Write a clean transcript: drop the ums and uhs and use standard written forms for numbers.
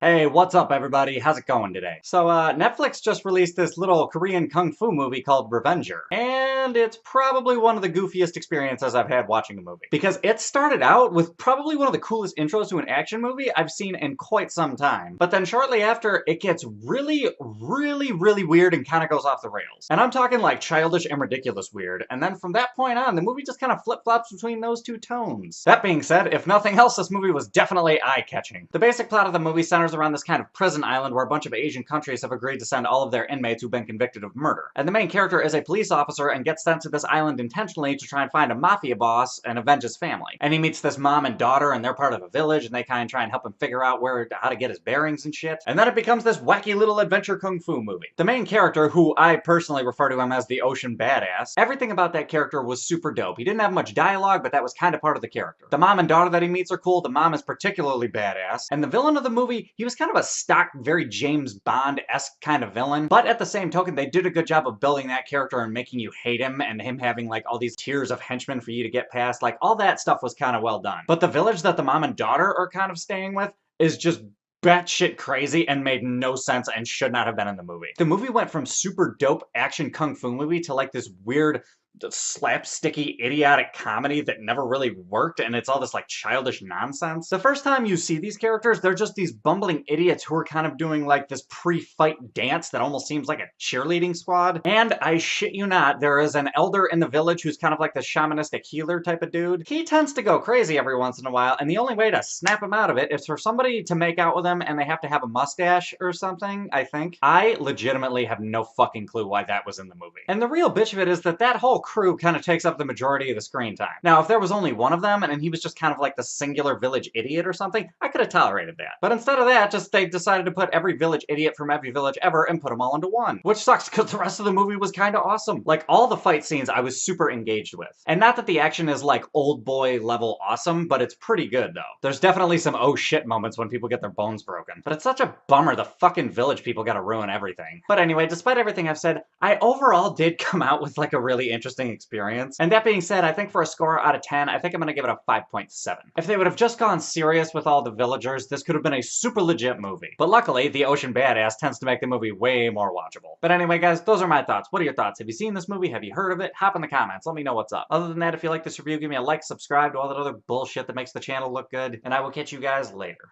Hey, what's up everybody? How's it going today? Netflix just released this little Korean kung fu movie called Revenger, and it's probably one of the goofiest experiences I've had watching a movie. Because it started out with probably one of the coolest intros to an action movie I've seen in quite some time. But then shortly after, it gets really weird and kind of goes off the rails. And I'm talking like childish and ridiculous weird, and then from that point on, the movie just kind of flip-flops between those two tones. That being said, if nothing else, this movie was definitely eye-catching. The basic plot of the movie centers around this kind of prison island where a bunch of Asian countries have agreed to send all of their inmates who've been convicted of murder. And the main character is a police officer and gets sent to this island intentionally to try and find a mafia boss and avenge his family. And he meets this mom and daughter, and they're part of a village, and they kind of try and help him figure out how to get his bearings and shit. And then it becomes this wacky little adventure kung fu movie. The main character, who I personally refer to him as the Ocean Badass, everything about that character was super dope. He didn't have much dialogue, but that was kind of part of the character. The mom and daughter that he meets are cool. The mom is particularly badass. And the villain of the movie, he was kind of a stock, very James Bond-esque kind of villain, but at the same token, they did a good job of building that character and making you hate him, and him having like all these tiers of henchmen for you to get past. Like, all that stuff was kind of well done. But the village that the mom and daughter are kind of staying with is just batshit crazy and made no sense and should not have been in the movie. The movie went from super dope action kung fu movie to like this weird slapsticky, idiotic comedy that never really worked, and it's all this like childish nonsense. The first time you see these characters, they're just these bumbling idiots who are kind of doing like this pre-fight dance that almost seems like a cheerleading squad. And I shit you not, there is an elder in the village who's kind of like the shamanistic healer type of dude. He tends to go crazy every once in a while, and the only way to snap him out of it is for somebody to make out with him, and they have to have a mustache or something, I think. I legitimately have no fucking clue why that was in the movie. And the real bitch of it is that that whole crew kind of takes up the majority of the screen time. Now, if there was only one of them and he was just kind of like the singular village idiot or something, I could have tolerated that. But instead of that, they decided to put every village idiot from every village ever and put them all into one. Which sucks because the rest of the movie was kind of awesome. Like, all the fight scenes I was super engaged with. And not that the action is like old boy level awesome, but it's pretty good though. There's definitely some oh shit moments when people get their bones broken. But it's such a bummer the fucking village people gotta ruin everything. But anyway, despite everything I've said, I overall did come out with like a really interesting experience. And that being said, I think for a score out of 10, I think I'm gonna give it a 5.7. If they would have just gone serious with all the villagers, this could have been a super legit movie. But luckily, the Ocean Badass tends to make the movie way more watchable. But anyway, guys, those are my thoughts. What are your thoughts? Have you seen this movie? Have you heard of it? Hop in the comments. Let me know what's up. Other than that, if you like this review, give me a like, subscribe to all that other bullshit that makes the channel look good, and I will catch you guys later.